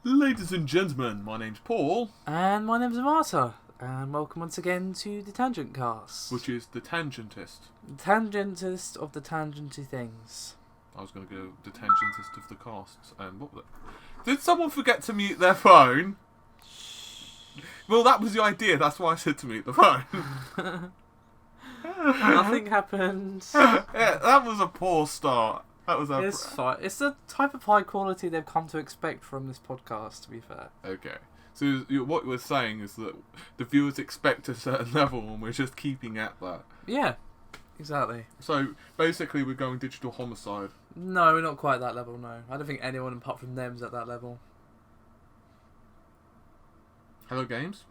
Ladies and gentlemen, my name's Paul. And my name's Marta. And welcome once again to the TangentCast. Which is the tangentist. The tangentist of the tangenty things. I was going to go the tangentist of the casts. And what was it? Did someone forget to mute their phone? Well, that was the idea. That's why I said to mute the phone. Nothing happened. Yeah, that was a poor start. That was a... It's fine. It's the type of high quality they've come to expect from this podcast, to be fair. Okay. So what we're saying is that the viewers expect a certain level and we're just keeping at that. Yeah, exactly. So basically we're going digital homicide. No, we're not quite that level, no. I don't think anyone apart from them's at that level. Hello Games?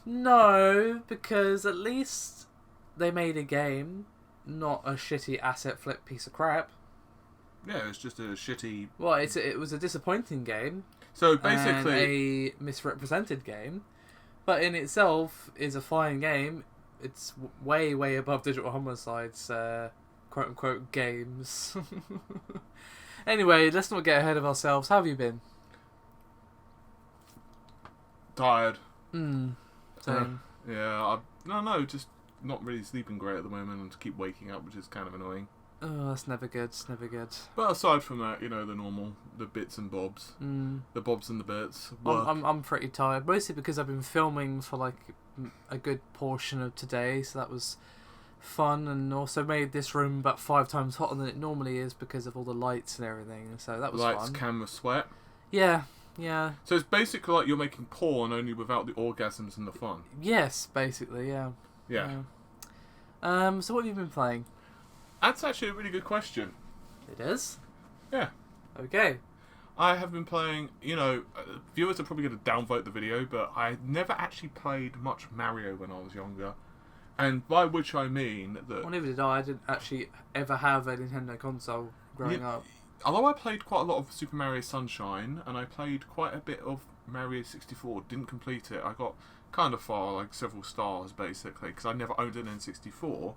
No, because at least they made a game, not a shitty asset flip piece of crap. Yeah, it's just a shitty... Well, it was a disappointing game. So basically... And a misrepresented game. But in itself is a fine game. It's way, way above Digital Homicide's quote-unquote games. Anyway, let's not get ahead of ourselves. How have you been? Tired. Same. Yeah, just not really sleeping great at the moment and to keep waking up, which is kind of annoying. Oh, that's never good. It's never good. But aside from that, the normal, the bits and bobs. The bobs and the bits. I'm pretty tired, mostly because I've been filming for like a good portion of today, so that was fun, and also made this room about 5 times hotter than it normally is because of all the lights and everything, so that was fun. Lights, camera, sweat. Yeah. So it's basically like you're making porn, only without the orgasms and the fun. Yes, basically, yeah. So what have you been playing? That's actually a really good question. It is? Yeah. Okay. I have been playing, viewers are probably going to downvote the video, but I never actually played much Mario when I was younger. And by which I mean that... Well, neither did I. I didn't actually ever have a Nintendo console growing up. Although I played quite a lot of Super Mario Sunshine, and I played quite a bit of Mario 64, didn't complete it. I got kind of far, like several stars basically, because I never owned an N64.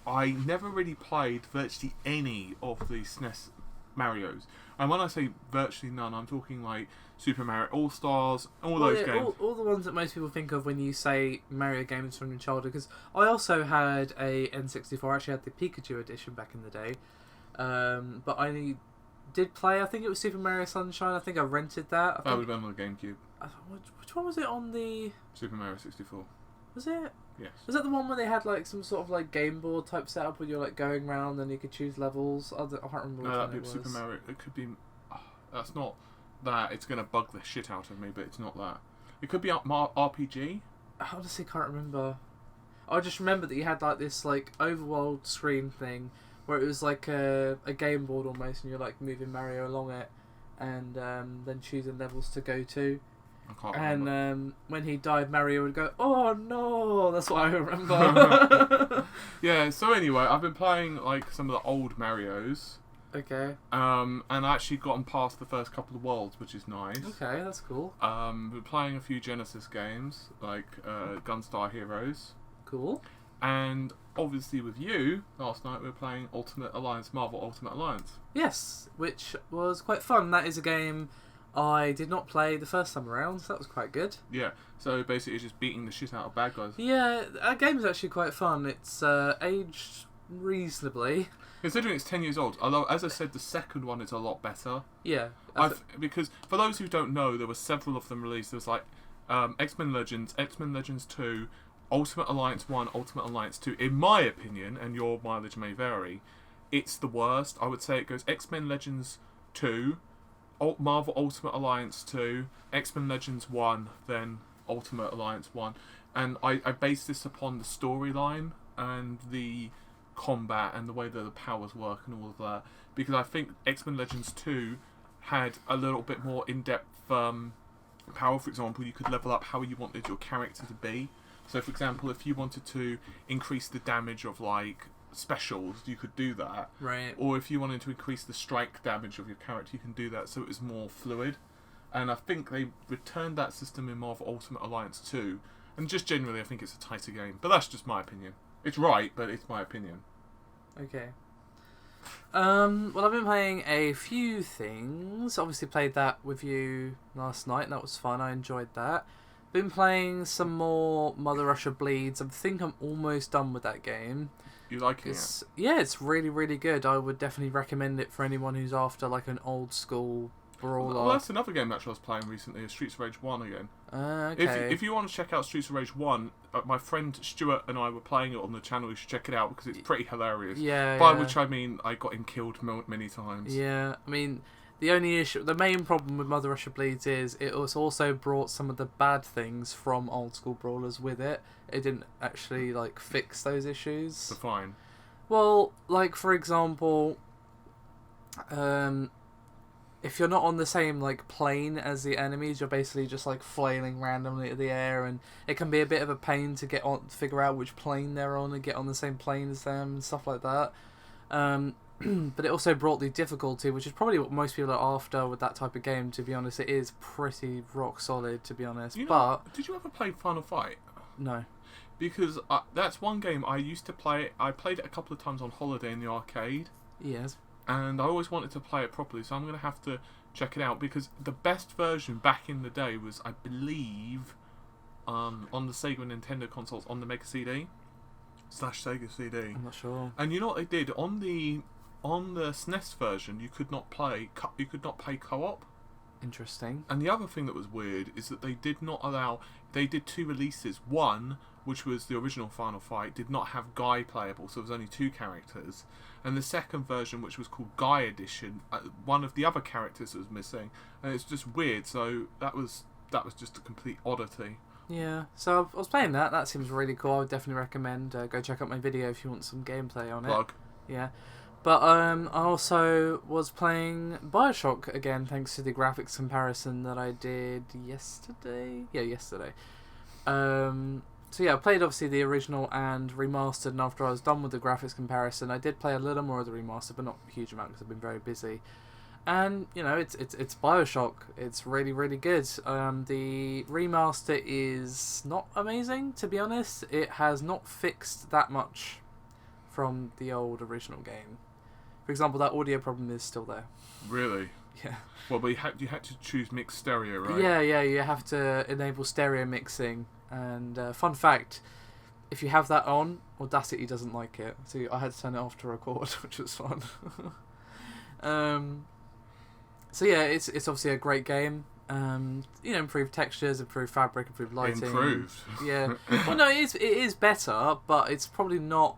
I never really played virtually any of the SNES Marios. And when I say virtually none, I'm talking like Super Mario All-Stars, those games. All the ones that most people think of when you say Mario games from your childhood, because I also had a N64, I actually had the Pikachu edition back in the day. But I did play, I think it was Super Mario Sunshine. I think I rented that. That would have been on the GameCube. Which one was it on the... Super Mario 64. Was it? Yes. Was that the one where they had like some sort of like game board type setup where you're like going around and you could choose levels? I can't remember which one it was. Super Mario. It could be... that's not that. It's going to bug the shit out of me, but it's not that. It could be RPG. I honestly can't remember. I just remember that you had like this like overworld screen thing where it was like a game board almost, and you're like moving Mario along it, and then choosing levels to go to. I can't remember. And when he died, Mario would go, "Oh no!" That's what I remember. Yeah. So anyway, I've been playing like some of the old Marios. Okay. And I actually gotten past the first couple of worlds, which is nice. Okay, that's cool. Been playing a few Genesis games like Gunstar Heroes. Cool. And obviously with you, last night we were playing Marvel Ultimate Alliance. Yes, which was quite fun. That is a game I did not play the first time around, so that was quite good. Yeah, so basically it's just beating the shit out of bad guys. Yeah, that game is actually quite fun. It's aged reasonably. Considering it's 10 years old, although as I said, the second one is a lot better. Yeah. Because for those who don't know, there were several of them released. There was like X-Men Legends 2, Ultimate Alliance 1, Ultimate Alliance 2. In my opinion, and your mileage may vary, it's the worst. I would say it goes X-Men Legends 2, Marvel Ultimate Alliance 2, X-Men Legends 1, then Ultimate Alliance 1. And I base this upon the storyline and the combat and the way that the powers work and all of that. Because I think X-Men Legends 2 had a little bit more in-depth power. For example, you could level up how you wanted your character to be. So, for example, if you wanted to increase the damage of, like, specials, you could do that. Right. Or if you wanted to increase the strike damage of your character, you can do that so it was more fluid. And I think they returned that system in Marvel Ultimate Alliance 2. And just generally, I think it's a tighter game. But that's just my opinion. It's right, but it's my opinion. Okay. Well, I've been playing a few things. Obviously played that with you last night. That was fun. I enjoyed that. Been playing some more Mother Russia Bleeds. I think I'm almost done with that game. You liking it? Yeah, it's really, really good. I would definitely recommend it for anyone who's after like an old school brawler. Well, that's another game actually I was playing recently, is Streets of Rage 1 again. Okay. If you want to check out Streets of Rage 1, my friend Stuart and I were playing it on the channel. You should check it out because it's pretty hilarious. Yeah. By which I mean I got him killed many times. Yeah, I mean, the main problem with Mother Russia Bleeds is it was also brought some of the bad things from old school brawlers with it. It didn't actually like fix those issues. So fine. Well, like for example, if you're not on the same like plane as the enemies, you're basically just like flailing randomly at the air, and it can be a bit of a pain to figure out which plane they're on and get on the same plane as them and stuff like that. But it also brought the difficulty, which is probably what most people are after with that type of game. To be honest, it is pretty rock solid. To be honest, did you ever play Final Fight? No. Because that's one game I used to play. I played it a couple of times on holiday in the arcade. Yes. And I always wanted to play it properly, so I'm going to have to check it out, because the best version back in the day was, I believe, on the Sega and Nintendo consoles on the Mega CD / Sega CD. I'm not sure. And you know what they did on the SNES version? You could not play co-op. Interesting. And the other thing that was weird is that they did not allow. They did 2 releases. One, which was the original Final Fight, did not have Guy playable, so there was only 2 characters. And the second version, which was called Guy Edition, one of the other characters was missing, and it's just weird. So that was just a complete oddity. Yeah, so I was playing that. That seems really cool. I would definitely recommend go check out my video if you want some gameplay on it. Yeah, but I also was playing BioShock again, thanks to the graphics comparison that I did yesterday. Yeah, yesterday. So yeah, I played obviously the original and remastered, and after I was done with the graphics comparison, I did play a little more of the remastered, but not a huge amount because I've been very busy. And you know, it's BioShock. It's really, really good. The remaster is not amazing, to be honest. It has not fixed that much from the old original game. For example, that audio problem is still there. Really? Yeah. Well, but you had to choose mixed stereo, right? Yeah. You have to enable stereo mixing. And fun fact, if you have that on, Audacity doesn't like it. So I had to turn it off to record, which was fun. So yeah, it's obviously a great game. Improved textures, improved fabric, improved lighting. Improved. Yeah. Well, no, it is better, but it's probably not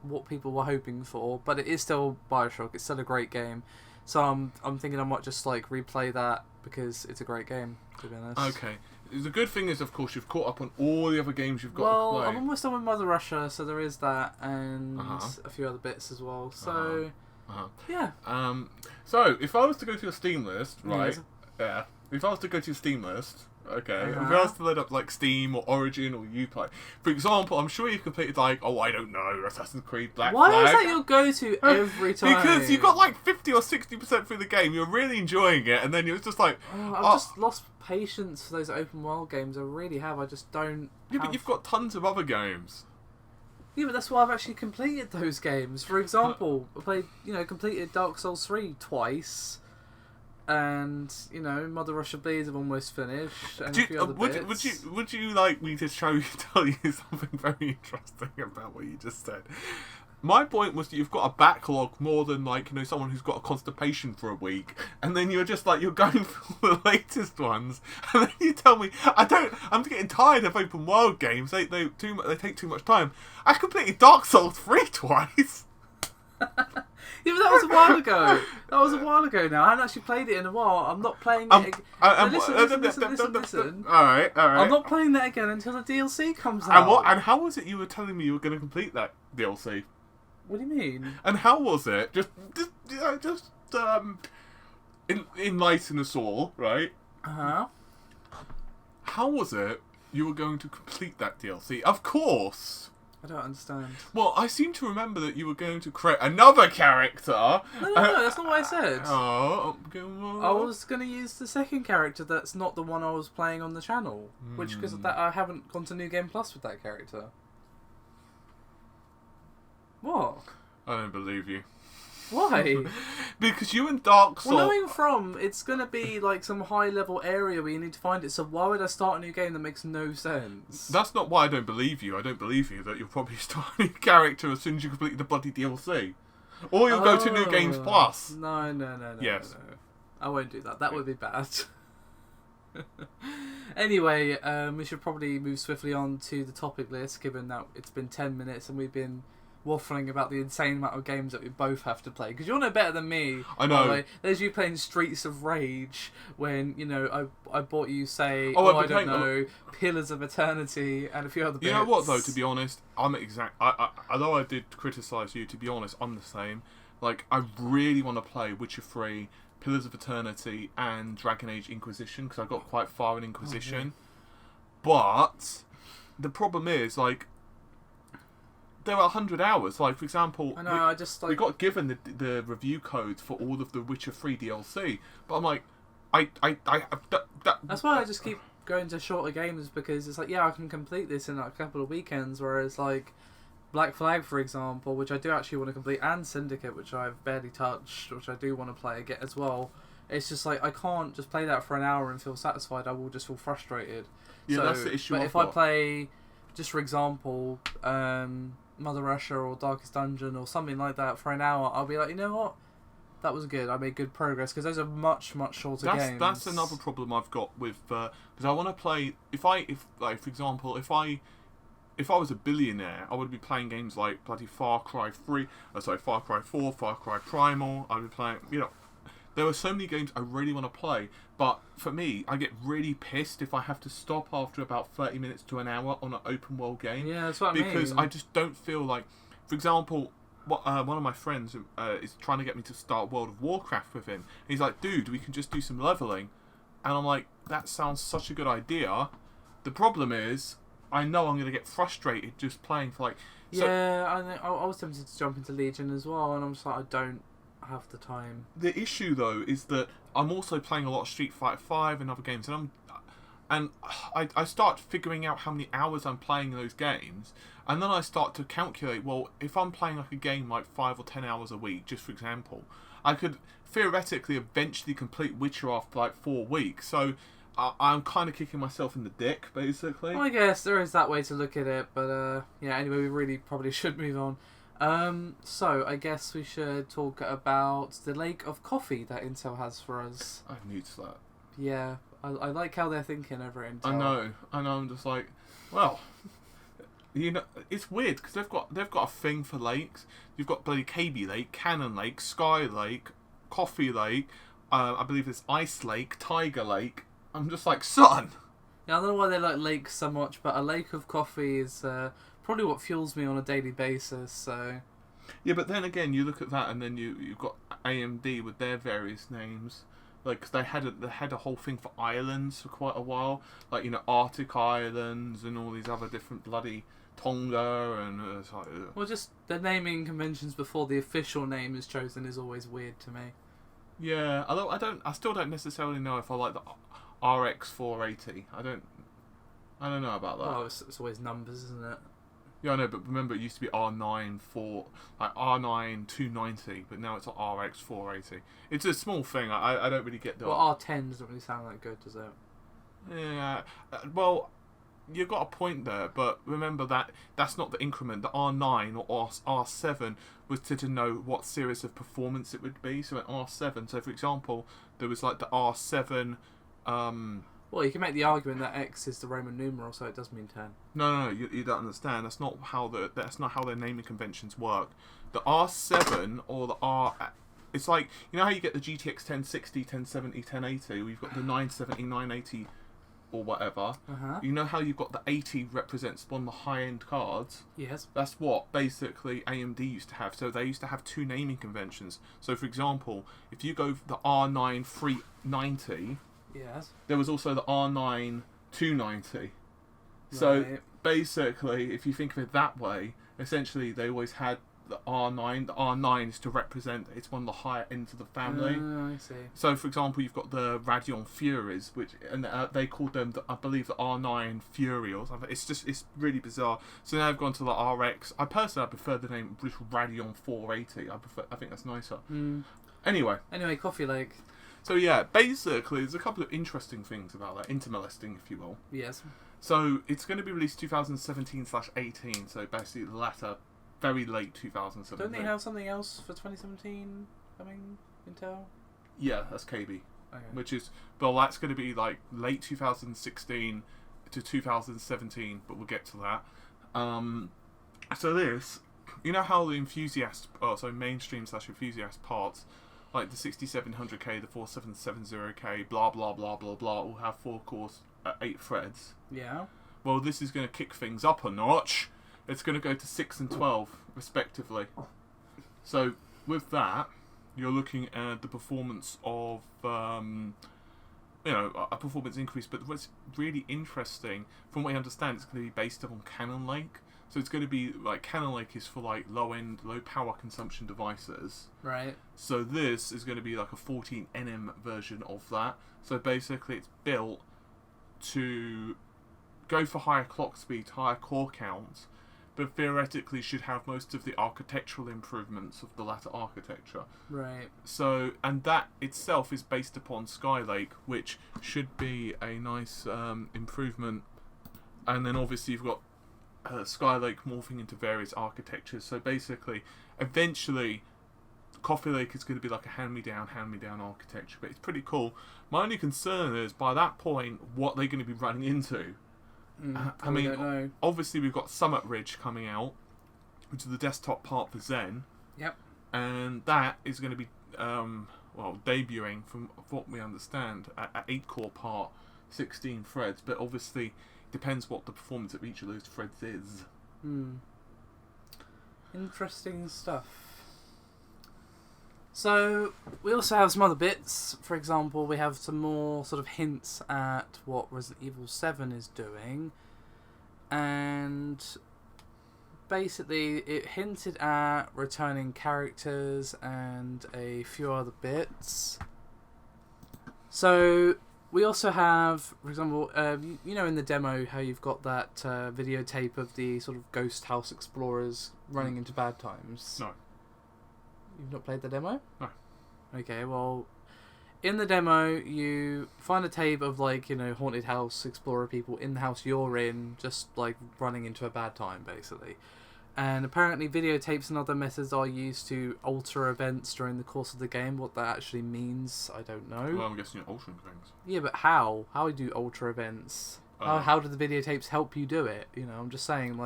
what people were hoping for. But it is still BioShock. It's still a great game. So I'm thinking I might just like replay that because it's a great game, to be honest. Okay. The good thing is, of course, you've caught up on all the other games you've got to play. I'm almost done with Mother Russia, so there is that, and a few other bits as well. So, yeah. So, if I was to go to your Steam list, right? Yeah. If I was to go to your Steam list, okay, if I was to load up like Steam or Origin or Uplay, for example, I'm sure you've completed like, I don't know, Assassin's Creed Black Flag. Why is that your go-to every time? Because you got like 50 or 60% through the game, you're really enjoying it, and then you're just like, I've just lost patience for those open world games. I really have. I just don't. Yeah, but you've got tons of other games. Yeah, but that's why I've actually completed those games. For example, I completed Dark Souls 3 twice. And Mother Russia Bleeds have almost finished, and a few other bits. Would you like me to tell you something very interesting about what you just said? My point was that you've got a backlog more than someone who's got a constipation for a week, and then you're just you're going through the latest ones, and then you tell me I'm getting tired of open world games. They take too much time. I completed Dark Souls 3 twice. Yeah, but that was a while ago. That was a while ago now. I haven't actually played it in a while. I'm not playing it again. Listen. Alright. I'm not playing that again until the DLC comes out. And how was it you were telling me you were going to complete that DLC? What do you mean? And how was it? Just enlighten us all, right? Uh-huh. How was it you were going to complete that DLC? Of course. I don't understand. Well, I seem to remember that you were going to create another character. No, that's not what I said. I was going to use the second character that's not the one I was playing on the channel. Which, because of that, I haven't gone to New Game Plus with that character. What? I don't believe you. Why? Because you and Dark Souls... Well, knowing From, it's going to be like some high-level area where you need to find it, so why would I start a new game that makes no sense? That's not why I don't believe you. I don't believe you that you'll probably start a new character as soon as you complete the bloody DLC. Or you'll go to New Games Plus. No. Yes. No. I won't do that. That would be bad. Anyway, we should probably move swiftly on to the topic list, given that it's been 10 minutes and we've been waffling about the insane amount of games that we both have to play. Because you're no better than me. I know. Like, there's you playing Streets of Rage when, you know, I bought you, say, I don't know, Pillars of Eternity and a few other bits. You know what, though, to be honest, although I did criticise you, to be honest, I'm the same. Like, I really want to play Witcher 3, Pillars of Eternity, and Dragon Age Inquisition, because I got quite far in Inquisition. But the problem is, like, there are 100 hours. Like, for example, I know, we got given the review codes for all of the Witcher 3 DLC, but I'm like, That's why I just keep going to shorter games, because it's like, yeah, I can complete this in like a couple of weekends, whereas like Black Flag, for example, which I do actually want to complete, and Syndicate, which I've barely touched, which I do want to play again as well. It's just like, I can't just play that for an hour and feel satisfied. I will just feel frustrated. Yeah, that's the issue. But if I play, just for example, Mother Russia or Darkest Dungeon or something like that for an hour, I'll be like, you know what? That was good. I made good progress, because those are much shorter games. That's another problem I've got with, because I want to play. For example, if I was a billionaire, I would be playing games like bloody Far Cry 4, Far Cry Primal. I'd be playing, you know, there are so many games I really want to play, but for me, I get really pissed if I have to stop after about 30 minutes to an hour on an open world game. Yeah, that's what I mean. Because I just don't feel like, for example, one of my friends is trying to get me to start World of Warcraft with him. He's like, dude, we can just do some leveling. And I'm like, that sounds such a good idea. The problem is, I know I'm going to get frustrated just playing for like... Yeah, I was tempted to jump into Legion as well, and I'm just like, I don't have the time. The issue, though, is that I'm also playing a lot of Street Fighter 5 and other games, and I start figuring out how many hours I'm playing in those games, and then I start to calculate, well, if I'm playing like a game like 5 or 10 hours a week, just for example, I could theoretically eventually complete Witcher after like 4 weeks, so I'm kind of kicking myself in the dick, basically. Well, I guess there is that way to look at it, but yeah, anyway, we really probably should move on. So I guess we should talk about the lake of coffee that Intel has for us. I'm new to that. Yeah, I like how they're thinking over at Intel. I know. I'm just like, well, you know, it's weird because they've got a thing for lakes. You've got bloody KB Lake, Cannon Lake, Sky Lake, Coffee Lake. I believe it's Ice Lake, Tiger Lake. I'm just like, son. Yeah, I don't know why they like lakes so much, but a lake of coffee is probably what fuels me on a daily basis. So. Yeah, but then again, you look at that, and then you've got AMD with their various names. Like, 'cause they had a whole thing for islands for quite a while, like, you know, Arctic Islands and all these other different bloody Tonga and it's like. Ugh. Well, just the naming conventions before the official name is chosen is always weird to me. Yeah, although I still don't necessarily know if I like the RX 480. I don't know about that. Oh, it's always numbers, isn't it? Yeah, I know, but remember it used to be R9 290, but now it's an RX 480. It's a small thing. I don't really get the. Well, R10 doesn't really sound that good, does it? Yeah. Well, you've got a point there, but remember that's not the increment. The R9 or R7 was to denote what series of performance it would be. So an R7. So for example, there was like the R7. Well, you can make the argument that X is the Roman numeral, so it does mean 10. No, you don't understand. That's not how their naming conventions work. The R7 or the R, it's like, you know how you get the GTX 1060, 1070, 1080. We've got the 970, 980, or whatever. You know how you've got the 80 represents one of the high-end cards. Yes. That's what basically AMD used to have. So they used to have two naming conventions. So for example, if you go for the R9 390. Yes. There was also the R9 290. So basically, if you think of it that way, essentially they always had the R9. The R9 is to represent it's one of the higher ends of the family. I see. So, for example, you've got the Radeon Furies, and they called them, I believe, the R9 Fury or something. It's really bizarre. So now they've gone to the RX. I prefer the name Radeon 480. I think that's nicer. Anyway, Coffee Lake. so yeah, basically, there's a couple of interesting things about that, intermolesting, if you will. Yes. So it's going to be released 2017/18. So basically, the latter, very late 2017. Don't they have something else for 2017 coming? Intel. Yeah, that's KB. Okay. Which is, well, that's going to be like late 2016 to 2017, but we'll get to that. So this, you know how the mainstream / enthusiast parts, like the 6700K, the 4770K, blah blah blah blah blah, all have 4 cores at 8 threads. Yeah. Well, this is going to kick things up a notch. It's going to go to 6 and 12 respectively. So with that, you're looking at the performance of, a performance increase. But what's really interesting, from what I understand, it's going to be based on Cannon Lake. So it's going to be like Cannon Lake is for like low power consumption devices. Right. So this is going to be like a 14 nm version of that. So basically, it's built to go for higher clock speed, higher core counts, but theoretically should have most of the architectural improvements of the latter architecture. Right. So, and that itself is based upon Skylake, which should be a nice improvement. And then obviously you've got Skylake morphing into various architectures. So basically, eventually, Coffee Lake is going to be like a hand-me-down architecture, but it's pretty cool. My only concern is, by that point, what they're going to be running into. I mean, don't know. Obviously we've got Summit Ridge coming out, which is the desktop part for Zen. Yep. And that is going to be, debuting, from what we understand, at 8-core part, 16 threads, but obviously depends what the performance of each of those threads is. Interesting stuff. So, we also have some other bits. For example, we have some more sort of hints at what Resident Evil 7 is doing. And basically, it hinted at returning characters and a few other bits. So, we also have, for example, in the demo, how you've got that videotape of the sort of ghost house explorers running into bad times. No. You've not played the demo? No. Okay, well, in the demo, you find a tape of, haunted house explorer people in the house you're in, just, running into a bad time, basically. And apparently videotapes and other methods are used to alter events during the course of the game. What that actually means, I don't know. Well, I'm guessing you're altering things. Yeah, but how? How do you alter events? How do the videotapes help you do it? I'm just saying,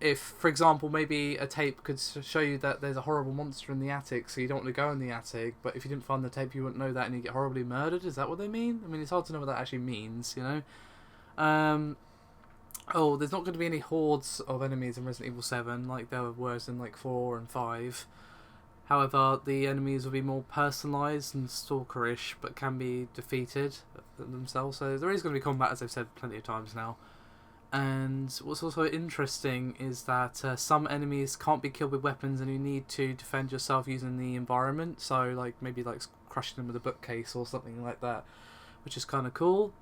if, for example, maybe a tape could show you that there's a horrible monster in the attic, so you don't want to go in the attic, but if you didn't find the tape, you wouldn't know that and you get horribly murdered. Is that what they mean? I mean, it's hard to know what that actually means, there's not going to be any hordes of enemies in Resident Evil 7 like there were in 4 and 5. However, the enemies will be more personalised and stalkerish, but can be defeated themselves. So there is going to be combat, as I've said plenty of times now. And what's also interesting is that some enemies can't be killed with weapons, and you need to defend yourself using the environment. So, maybe crushing them with a bookcase or something like that, which is kind of cool.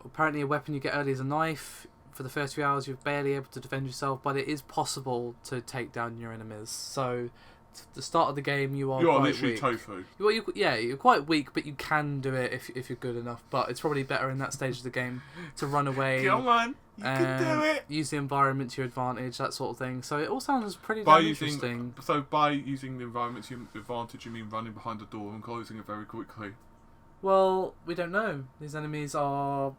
Apparently, a weapon you get early is a knife. For the first few hours, you're barely able to defend yourself, but it is possible to take down your enemies. So, at the start of the game, you are quite literally weak. tofu. You're quite weak, but you can do it if you're good enough. But it's probably better in that stage of the game to run away. Come on, you can do it. Use the environment to your advantage, that sort of thing. So it all sounds pretty interesting. So by using the environment to your advantage, you mean running behind the door and closing it very quickly? Well, we don't know. These enemies are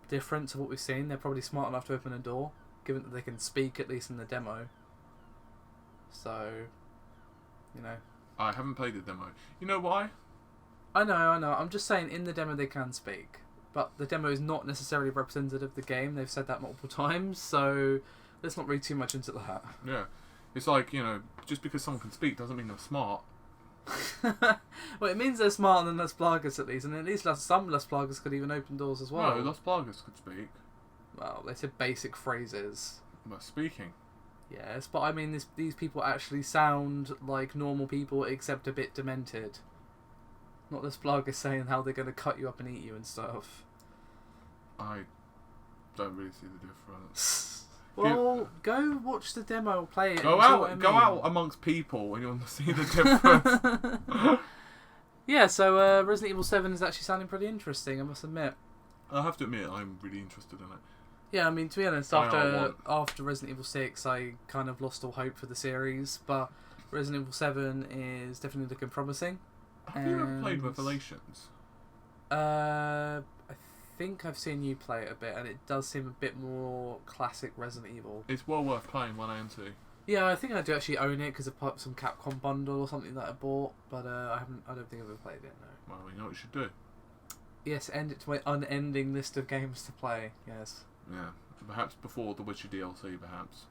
different to what we've seen. They're probably smart enough to open a door, given that they can speak, at least in the demo. So, I haven't played the demo. You know why? I know. I'm just saying, in the demo they can speak. But the demo is not necessarily representative of the game. They've said that multiple times, so let's not read too much into that. Yeah. It's like, just because someone can speak doesn't mean they're smart. Well, it means they're smarter than Las Plagas, at least. And at least some Las Plagas could even open doors as well. No, Las Plagas could speak. Well, they said basic phrases. But speaking. Yes, but I mean, these people actually sound like normal people, except a bit demented. Not this blogger saying how they're going to cut you up and eat you and stuff. I don't really see the difference. Well, go watch the demo, play it. Go out amongst people, and you'll see the difference. Yeah, so Resident Evil 7 is actually sounding pretty interesting, I must admit. I have to admit, I'm really interested in it. Yeah, I mean, to be honest, after Resident Evil 6, I kind of lost all hope for the series, but Resident Evil 7 is definitely looking promising. Have you ever played Revelations? I think I've seen you play it a bit, and it does seem a bit more classic Resident Evil. It's well worth playing 1 and 2. Yeah, I think I do actually own it because of some Capcom bundle or something that I bought, but I don't think I've ever played it. No. Well, you know what you should do. Yes, end it to my unending list of games to play. Yes. Yeah, perhaps before the Witcher DLC, perhaps.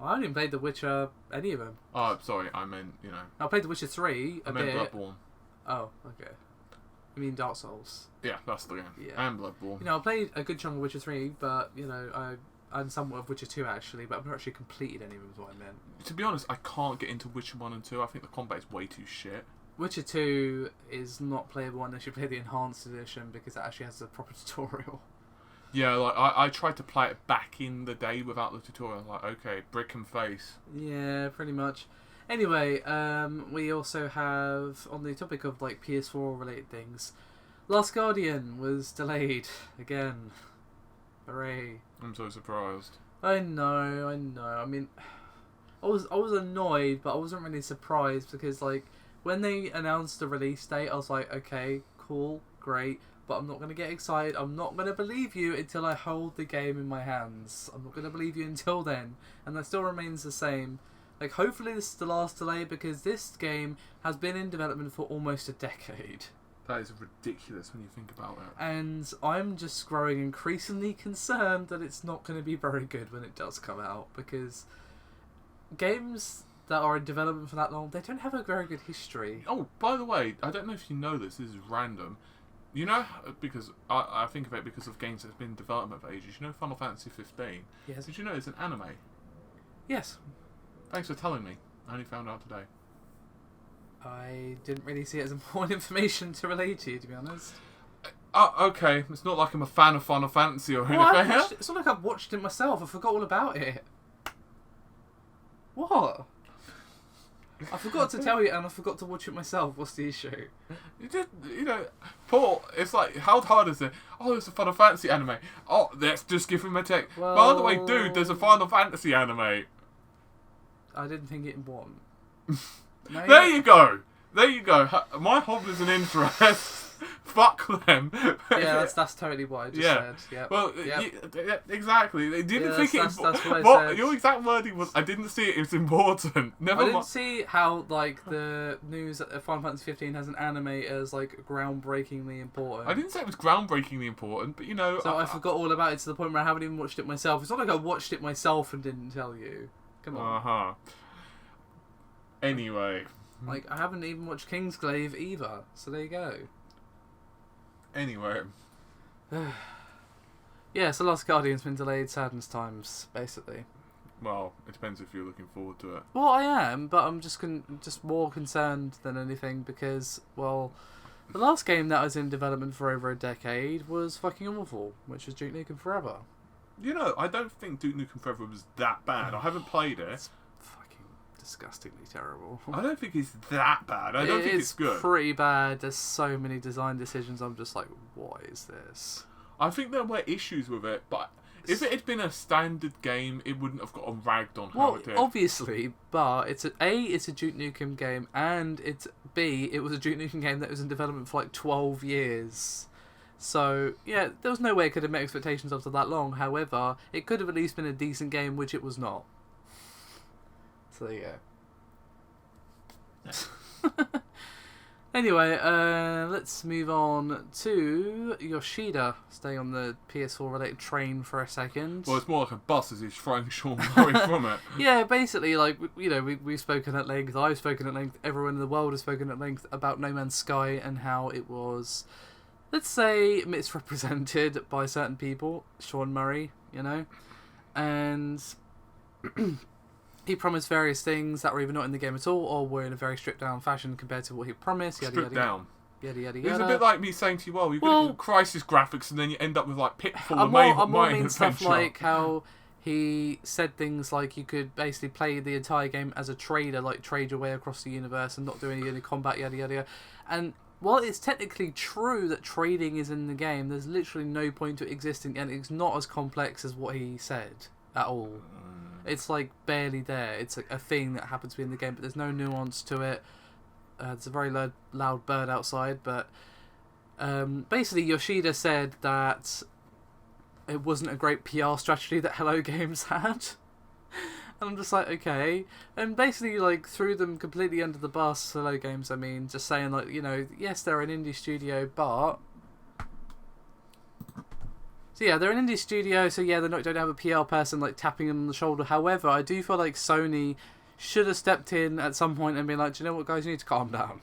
I haven't even played The Witcher, any of them. Oh, sorry, I meant, I played The Witcher 3 I meant Bloodborne. Oh, okay. You mean Dark Souls? Yeah, that's the game. Yeah. And Bloodborne. I played a good chunk of Witcher 3, but, and somewhat of Witcher 2 actually, but I've not actually completed any of them, is what I meant. To be honest, I can't get into Witcher 1 and 2. I think the combat is way too shit. Witcher 2 is not playable unless you play the Enhanced Edition because it actually has a proper tutorial. Yeah, like I tried to play it back in the day without the tutorial. Like, okay, brick and face. Yeah, pretty much. Anyway, we also have, on the topic of like PS4 related things, Last Guardian was delayed again. Hooray. I'm so surprised. I know. I mean, I was annoyed, but I wasn't really surprised because like when they announced the release date, I was like, okay, cool, great, but I'm not gonna get excited. I'm not gonna believe you until I hold the game in my hands. I'm not gonna believe you until then, and that still remains the same. Like, hopefully this is the last delay because this game has been in development for almost a decade. That is ridiculous when you think about it. And I'm just growing increasingly concerned that it's not going to be very good when it does come out because games that are in development for that long, they don't have a very good history. Oh, by the way, I don't know if you know this is random. You know, because I think of it because of games that's been in development for ages. You know Final Fantasy 15? Yes. Did you know it's an anime? Yes. Thanks for telling me. I only found out today. I didn't really see it as important information to relate to you, to be honest. Okay. It's not like I'm a fan of Final Fantasy or Well, anything. it's not like I've watched it myself. I forgot all about it. What? I forgot to tell you, and I forgot to watch it myself. What's the issue? Paul, it's like, how hard is it? Oh, it's a Final Fantasy anime. Oh, let's just give him a tick. Well, by the way, dude, there's a Final Fantasy anime. I didn't think it won. No, There you go. My hobbies and interests. Fuck them. Yeah, that's totally what I just said. Yep. Well, Yep. Exactly. They didn't think that's what I said. Your exact wording was, I didn't see it was important. I didn't see how like the news that Final Fantasy 15 has an anime as like groundbreakingly important. I didn't say it was groundbreakingly important, but So I forgot all about it to the point where I haven't even watched it myself. It's not like I watched it myself and didn't tell you. Come on. Anyway. Like, I haven't even watched Kingsglaive either, so there you go. Anyway. Yeah, so Last Guardian's been delayed saddens times, basically. Well, it depends if you're looking forward to it. Well, I am, but I'm just more concerned than anything because, well, the last game that was in development for over a decade was fucking awful, which was Duke Nukem Forever. You know, I don't think Duke Nukem Forever was that bad. I haven't played it. It's fucking disgustingly terrible. I don't think it's that bad. I don't think it's good. It's pretty bad. There's so many design decisions. I'm just like, what is this? I think there were issues with it, but if it had been a standard game, it wouldn't have gotten ragged on how it did. Obviously, but it's a Duke Nukem game, and it was a Duke Nukem game that was in development for like 12 years. So, yeah, there was no way it could have met expectations after that long. However, it could have at least been a decent game, which it was not. So there you go. Anyway, let's move on to Yoshida. Stay on the PS4 related train for a second. Well, it's more like a bus as he's throwing Sean Murray from it. Yeah, basically, like, you know, we've spoken at length, I've spoken at length, everyone in the world has spoken at length about No Man's Sky and how it was, let's say, misrepresented by certain people. Sean Murray, you know? And he promised various things that were either not in the game at all or were in a very stripped down fashion compared to what he promised. Yada, Stripped yada, down. Yada yada It yada. was a bit like me saying to you, well, you've got to do Crisis graphics, and then you end up with like Pitfall and I'm more Main mean stuff Adventure. like how he said things like you could basically play the entire game as a trader, like trade your way across the universe and not do any combat, yada yada yada. And while it's technically true that trading is in the game, there's literally no point to it existing, and it's not as complex as what he said at all. It's like barely there. It's a thing that happens to be in the game, but there's no nuance to it. There's a very loud bird outside, but basically Yoshida said that it wasn't a great PR strategy that Hello Games had. And I'm just like, okay. And basically, like, threw them completely under the bus, Hello Games, I mean, just saying, like, you know, yes, they're an indie studio, but... So, yeah, they're an indie studio, so, yeah, they don't have a PR person, like, tapping them on the shoulder. However, I do feel like Sony should have stepped in at some point and been like, do you know what, guys, you need to calm down.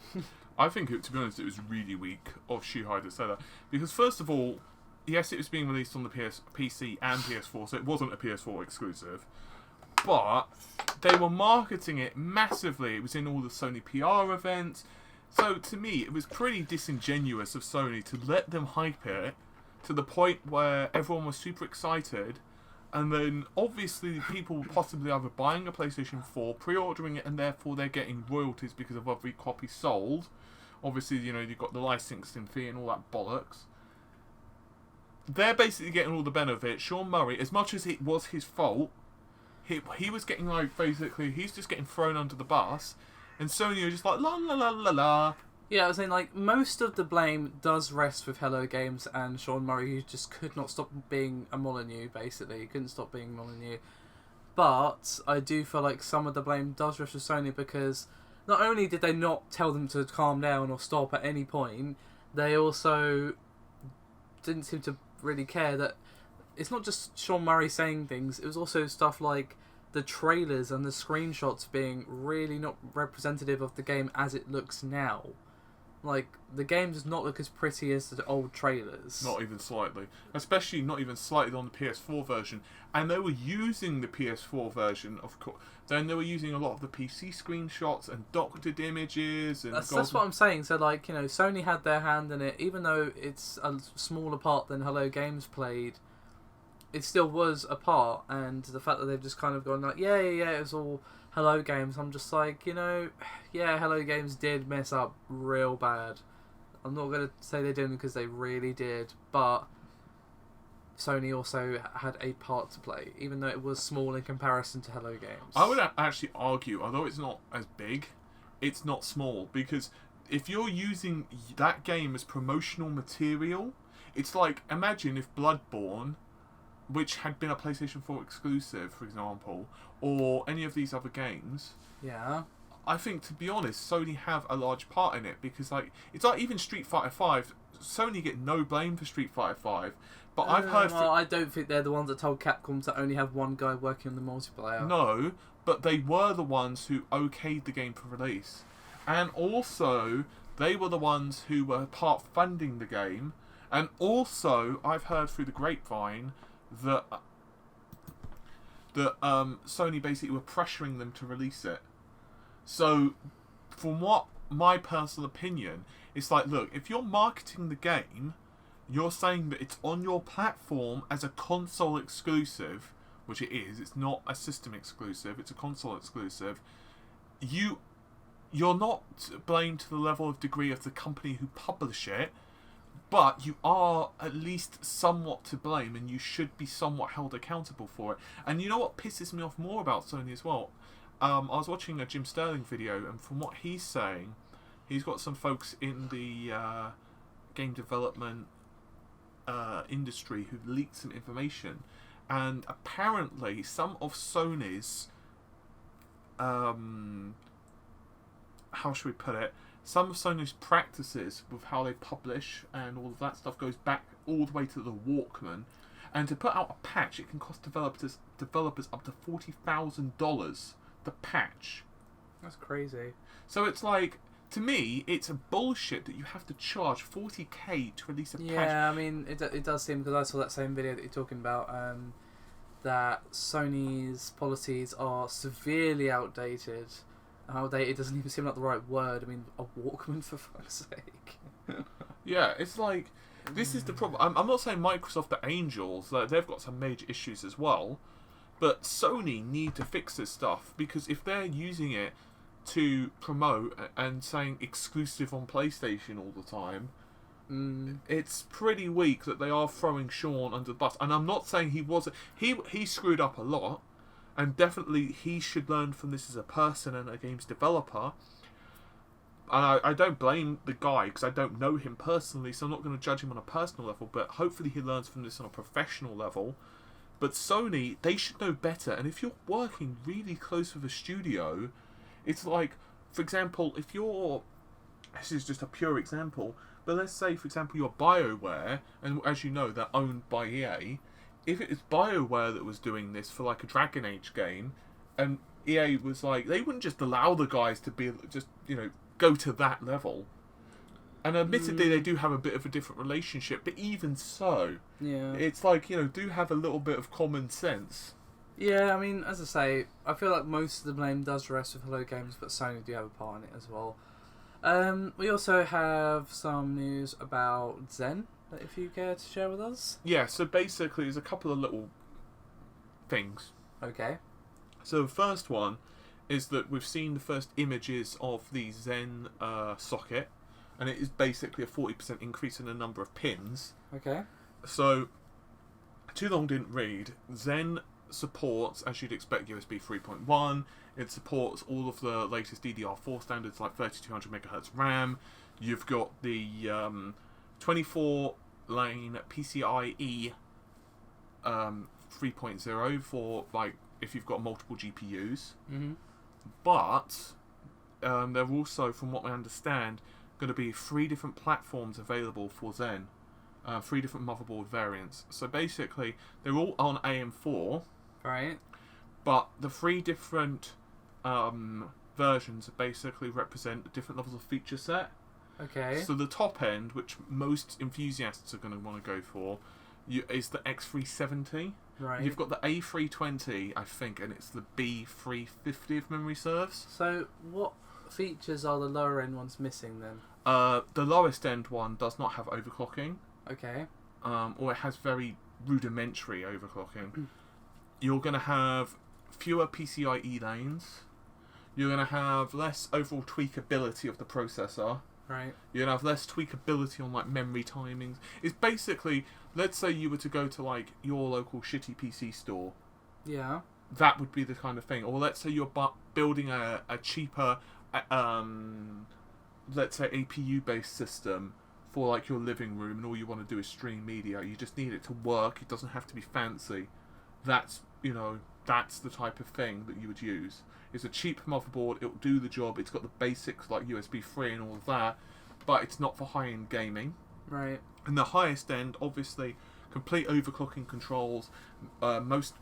I think, to be honest, it was really weak of Shuhei to say that. Because, first of all, yes, it was being released on the PC and PS4, so it wasn't a PS4 exclusive. But they were marketing it massively. It was in all the Sony PR events. So to me, it was pretty disingenuous of Sony to let them hype it to the point where everyone was super excited. And then obviously people were possibly either buying a PlayStation 4, pre-ordering it, and therefore they're getting royalties because of every copy sold. Obviously, you know, you've got the licensing fee and all that bollocks. They're basically getting all the benefit. Sean Murray, as much as it was his fault, he was getting, like, basically, he's just getting thrown under the bus, and Sony are just like, la la la la la. Yeah, I was saying, like, most of the blame does rest with Hello Games and Sean Murray, who just could not stop being a Molyneux, basically. He couldn't stop being Molyneux. But I do feel like some of the blame does rest with Sony, because not only did they not tell them to calm down or stop at any point, they also didn't seem to really care that it's not just Sean Murray saying things, it was also stuff like the trailers and the screenshots being really not representative of the game as it looks now. Like, the game does not look as pretty as the old trailers. Not even slightly. Especially not even slightly on the PS4 version. And they were using the PS4 version, of course. Then they were using a lot of the PC screenshots and doctored images. And that's what I'm saying. So, like, you know, Sony had their hand in it. Even though it's a smaller part than Hello Games played, it still was a part. And the fact that they've just kind of gone like, yeah, it was all Hello Games. I'm just like, you know, yeah, Hello Games did mess up real bad. I'm not going to say they didn't, because they really did. But Sony also had a part to play, even though it was small in comparison to Hello Games. I would actually argue, although it's not as big, it's not small, because if you're using that game as promotional material, it's like, imagine if Bloodborne, which had been a PlayStation 4 exclusive, for example, or any of these other games, yeah, I think, to be honest, Sony have a large part in it, because like it's like even Street Fighter 5, Sony get no blame for Street Fighter 5, but I've heard... Well, I don't think they're the ones that told Capcom to only have one guy working on the multiplayer. No, but they were the ones who okayed the game for release. And also, they were the ones who were part funding the game. And also, I've heard through the grapevine that Sony basically were pressuring them to release it. So, from what my personal opinion, it's like, look, if you're marketing the game, you're saying that it's on your platform as a console exclusive, which it is. It's not a system exclusive. It's a console exclusive. You're not blamed to the level of degree of the company who publish it, but you are at least somewhat to blame, and you should be somewhat held accountable for it. And you know what pisses me off more about Sony as well? I was watching a Jim Sterling video, and from what he's saying, he's got some folks in the game development industry who leaked some information, and apparently some of Sony's how should we put it, some of Sony's practices with how they publish and all of that stuff goes back all the way to the Walkman, and to put out a patch, it can cost developers up to $40,000 the patch. That's crazy. So it's like, to me, it's a bullshit that you have to charge $40,000 to release a patch. Yeah, I mean, it does seem, because I saw that same video that you're talking about, that Sony's policies are severely outdated. Outdated doesn't even seem like the right word. I mean, a Walkman, for fuck's sake. Yeah, it's like, this is the problem. I'm not saying Microsoft are angels. Like, they've got some major issues as well. But Sony need to fix this stuff, because if they're using it to promote and saying exclusive on PlayStation all the time, it's pretty weak that they are throwing Sean under the bus. And I'm not saying he wasn't. He screwed up a lot, and definitely he should learn from this as a person and a games developer. And I don't blame the guy, because I don't know him personally, so I'm not going to judge him on a personal level, but hopefully he learns from this on a professional level. But Sony, they should know better. And if you're working really close with a studio, it's like, for example, if you're... This is just a pure example, but let's say, for example, you're BioWare, and as you know, they're owned by EA. If it was BioWare that was doing this for like a Dragon Age game, and EA was like, they wouldn't just allow the guys to be, just, go to that level. And admittedly, they do have a bit of a different relationship, but even so, it's like, do have a little bit of common sense. Yeah, I mean, as I say, I feel like most of the blame does rest with Hello Games, but Sony do have a part in it as well. We also have some news about Zen, if you care to share with us. Yeah, so basically there's a couple of little things. Okay. So the first one is that we've seen the first images of the Zen socket, and it is basically a 40% increase in the number of pins. Okay. So, too long didn't read. Zen supports, as you'd expect, USB 3.1. It supports all of the latest DDR4 standards like 3200 MHz RAM. You've got the 24-lane PCIe 3.0 for like if you've got multiple GPUs. Mm-hmm. But they're also, from what I understand, going to be 3 different platforms available for Zen. 3 different motherboard variants. So basically, they're all on AM4. Right. But the 3 different versions basically represent different levels of feature set. Okay. So the top end, which most enthusiasts are going to want to go for, is the X370. Right. You've got the A320, I think, and it's the B350 if memory serves. So what features are the lower end ones missing then? The lowest end one does not have overclocking. Okay. Or it has very rudimentary overclocking. You're going to have fewer PCIe lanes. You're going to have less overall tweakability of the processor. Right. You're going to have less tweakability on like memory timings. It's basically, let's say you were to go to like your local shitty PC store. Yeah. That would be the kind of thing. Or let's say you're building a cheaper, let's say APU-based system for like your living room, and all you want to do is stream media. You just need it to work. It doesn't have to be fancy. That's the type of thing that you would use. It's a cheap motherboard. It'll do the job. It's got the basics like USB 3 and all of that, but it's not for high-end gaming. Right. And the highest end, obviously, complete overclocking controls, most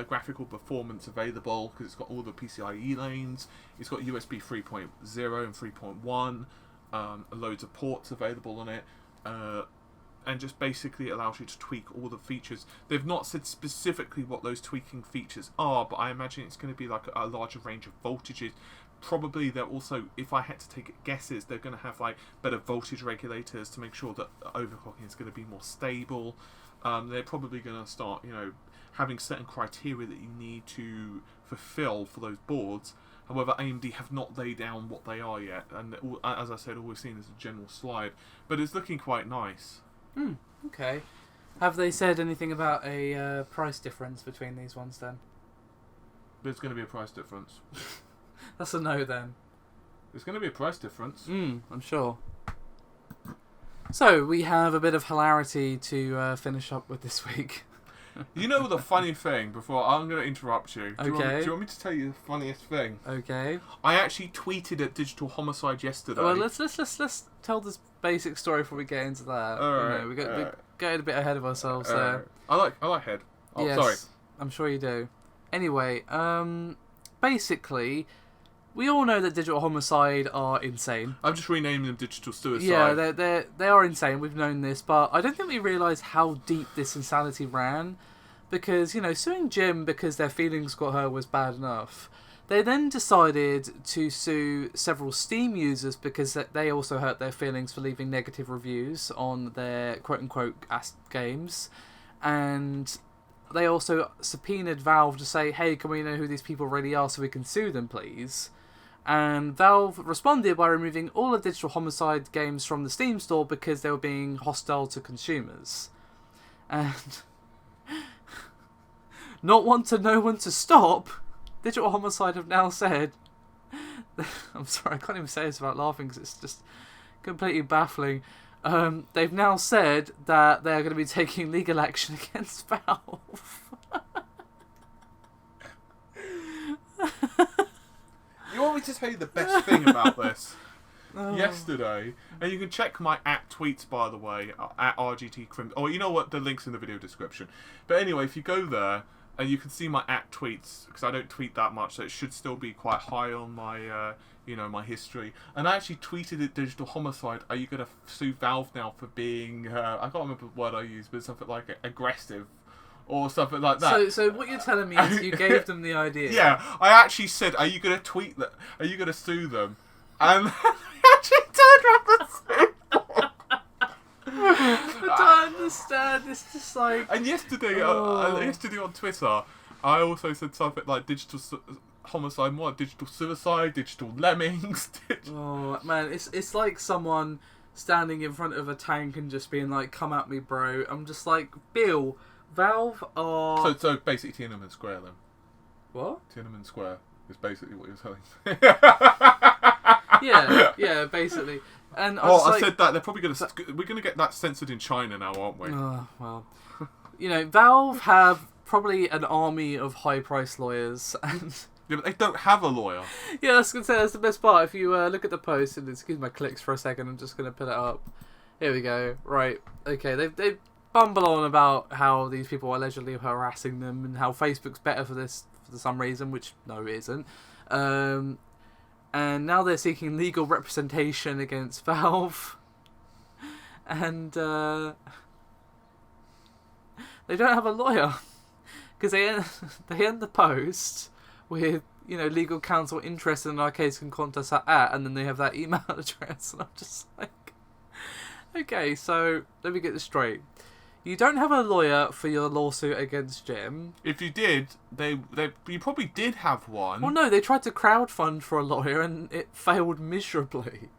graphical performance available because it's got all the PCIe lanes. It's got USB 3.0 and 3.1, loads of ports available on it, and just basically allows you to tweak all the features. They've not said specifically what those tweaking features are, but I imagine it's going to be like a larger range of voltages. Probably they're also, if I had to take guesses, they're going to have like better voltage regulators to make sure that overclocking is going to be more stable. They're probably going to start, having certain criteria that you need to fulfill for those boards. However, AMD have not laid down what they are yet, and as I said, all we've seen is a general slide, but it's looking quite nice. Okay. Have they said anything about a price difference between these ones then? There's going to be a price difference. That's a no then. There's going to be a price difference. I'm sure. So, we have a bit of hilarity to finish up with this week. You know the funny thing, before I'm going to interrupt you. Do Okay. you want me to tell you the funniest thing? Okay. I actually tweeted at Digital Homicide yesterday. Well, let's tell this basic story before we get into that. Alright. We get a bit ahead of ourselves there. I like head. Oh, yes, sorry. I'm sure you do. Anyway, basically, we all know that Digital Homicide are insane. I'm just renaming them Digital Suicide. Yeah, they are insane. We've known this, but I don't think we realise how deep this insanity ran. because, you know, suing Jim because their feelings got hurt was bad enough. They then decided to sue several Steam users because they also hurt their feelings for leaving negative reviews on their quote-unquote games. And they also subpoenaed Valve to say, hey, can we know who these people really are so we can sue them, please? And Valve responded by removing all of Digital Homicide games from the Steam store because they were being hostile to consumers. And not want to know when to stop, Digital Homicide have now said... I'm sorry, I can't even say this without laughing because it's just completely baffling. They've now said that they're going to be taking legal action against Valve. You want me to tell you the best thing about this? Yesterday, and you can check my @tweets, by the way, at RGT Crim. Oh, you know what? The link's in the video description. But anyway, if you go there, and you can see my @tweets, because I don't tweet that much, so it should still be quite high on my, my history. And I actually tweeted at Digital Homicide, are you going to sue Valve now for being, I can't remember the word I used, but something like aggressive. Or something like that. So what you're telling me is you gave them the idea. Yeah, I actually said, are you going to tweet that? Are you going to sue them? And they actually turned around and sued them. I don't understand. It's just like... And yesterday on Twitter, I also said something like digital homicide, more digital suicide, digital lemmings. Oh, man, it's like someone standing in front of a tank and just being like, come at me, bro. I'm just like, Bill... Valve are... So basically Tiananmen Square then. What? Tiananmen Square is basically what you're saying. yeah, basically. And I said that, they're probably going to... We're going to get that censored in China now, aren't we? Well. You know, Valve have probably an army of high-priced lawyers and... Yeah, but they don't have a lawyer. Yeah, I was going to say, that's the best part. If you look at the post, and excuse my clicks for a second, I'm just going to put it up. Here we go. Right. Okay, they've bumble on about how these people are allegedly harassing them and how Facebook's better for this for some reason, which no, it isn't. And now they're seeking legal representation against Valve. And they don't have a lawyer because they end the post with, you know, legal counsel interested in our case can contact us at, and then they have that email address, and I'm just like, okay, so let me get this straight. You don't have a lawyer for your lawsuit against Jim. If you did, you probably did have one. Well, no, they tried to crowdfund for a lawyer and it failed miserably.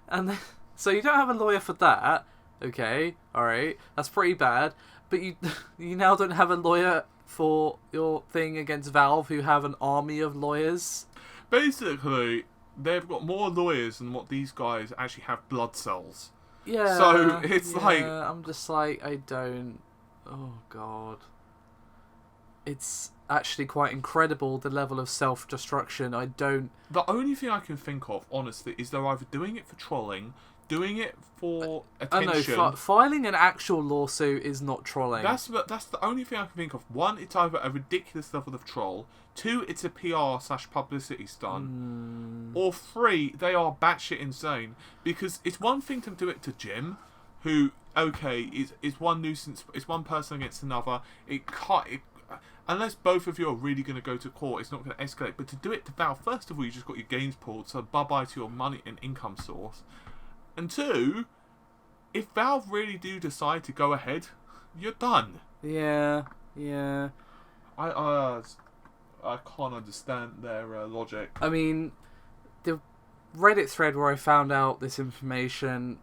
And so you don't have a lawyer for that. Okay, alright, that's pretty bad. But you now don't have a lawyer for your thing against Valve, who have an army of lawyers. Basically, they've got more lawyers than what these guys actually have blood cells. Yeah. So it's like... I'm just like, I don't... Oh, God. It's actually quite incredible, the level of self-destruction. I don't... The only thing I can think of, honestly, is they're either doing it for trolling, doing it for attention... No, filing an actual lawsuit is not trolling. That's the only thing I can think of. One, it's either a ridiculous level of troll. Two, it's a PR/publicity stunt. Or three, they are batshit insane. Because it's one thing to do it to Jim, who, okay, is one nuisance, it's one person against another. Unless both of you are really going to go to court, it's not going to escalate. But to do it to Valve, first of all, you just got your games pulled, so bye-bye to your money and income source. And two, if Valve really do decide to go ahead, you're done. Yeah. I can't understand their logic. I mean, the Reddit thread where I found out this information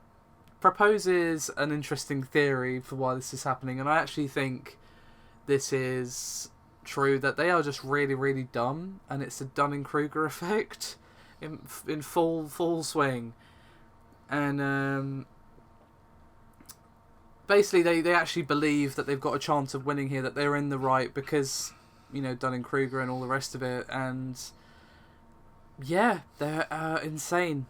proposes an interesting theory for why this is happening, and I actually think this is true, that they are just really, really dumb, and it's the Dunning-Kruger effect in full swing. And basically they actually believe that they've got a chance of winning here, that they're in the right because, you know, Dunning-Kruger and all the rest of it. And yeah, they're insane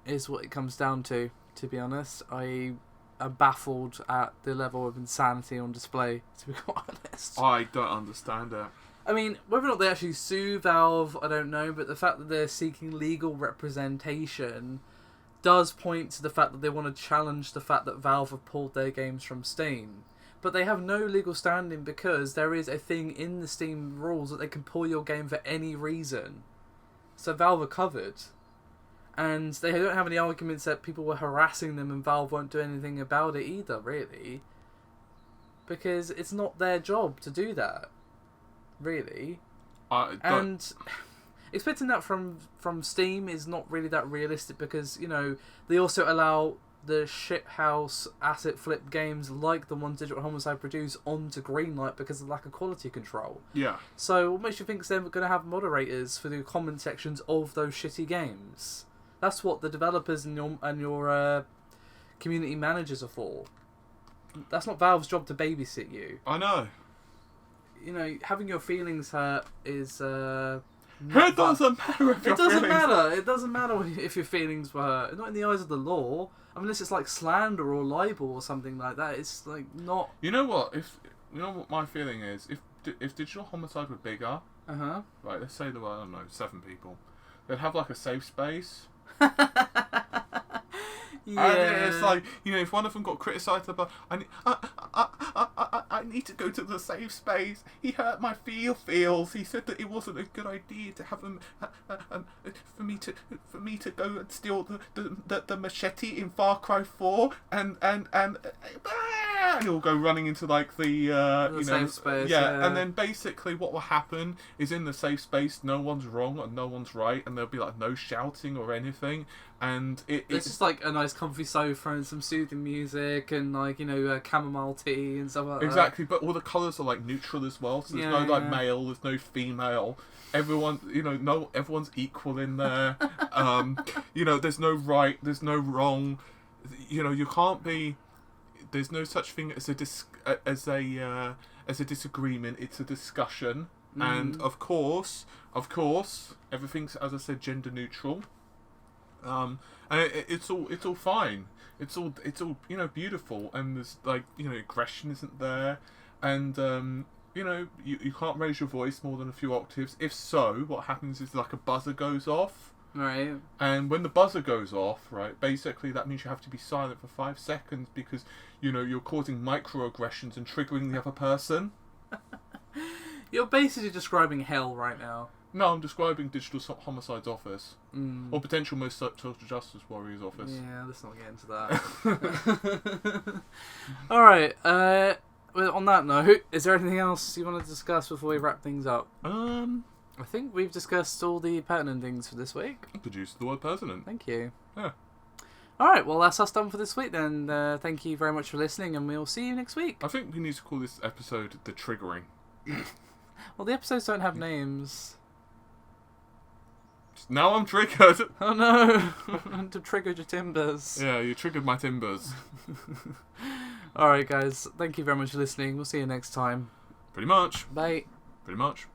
is what it comes down to be honest. I am baffled at the level of insanity on display, to be quite honest. I don't understand it. I mean, whether or not they actually sue Valve, I don't know, but the fact that they're seeking legal representation does point to the fact that they want to challenge the fact that Valve have pulled their games from Steam. But they have no legal standing because there is a thing in the Steam rules that they can pull your game for any reason. So Valve are covered. And they don't have any arguments that people were harassing them and Valve won't do anything about it either, really. Because it's not their job to do that, really. And expecting that from Steam is not really that realistic because, you know, they also allow the shithouse asset flip games like the ones Digital Homicide produce onto Greenlight because of lack of quality control. Yeah. So what makes you think they're going to have moderators for the comment sections of those shitty games? That's what the developers and your community managers are for. That's not Valve's job to babysit you. I know. You know, having your feelings hurt is... It doesn't matter if your feelings... It doesn't matter if your feelings were hurt. Not in the eyes of the law. Unless it's like slander or libel or something like that. It's like not... You know what? You know what my feeling is? If Digital Homicide were bigger... Uh-huh. Right, let's say there were, I don't know, 7 people. They'd have like a safe space... Yeah. And it's like, you know, if one of them got criticised about, I need to go to the safe space. He hurt my feels. He said that it wasn't a good idea to have him for me to go and steal the machete in Far Cry 4 and he'll go running into like the safe space. Yeah, and then basically what will happen is in the safe space no one's wrong and no one's right, and there'll be like no shouting or anything. And it's just like a nice comfy sofa and some soothing music and like, you know, chamomile tea and stuff like that. Exactly, but all the colours are like neutral as well, so there's no like male, there's no female. Everyone, you know, everyone's equal in there. You know, there's no right, there's no wrong. You know, you can't be. There's no such thing as a disagreement. It's a discussion, and of course, everything's, as I said, gender neutral. And it's all fine. It's all you know, beautiful, and there's like, you know, aggression isn't there, and you know, you can't raise your voice more than a few octaves. If so, what happens is like a buzzer goes off. Right. And when the buzzer goes off, right, basically that means you have to be silent for 5 seconds because, you know, you're causing microaggressions and triggering the other person. You're basically describing hell right now. No, I'm describing Digital Homicide's office. Or potential most social justice warriors' office. Yeah, let's not get into that. Alright, well, on that note, is there anything else you want to discuss before we wrap things up? I think we've discussed all the pertinent things for this week. Could use the word pertinent. Thank you. Yeah. Alright, well that's us done for this week then. Thank you very much for listening and we'll see you next week. I think we need to call this episode The Triggering. Well, the episodes don't have names. Now I'm triggered. Oh no! To trigger your timbers. Yeah, you triggered my timbers. Alright guys, thank you very much for listening. We'll see you next time. Pretty much. Bye. Pretty much.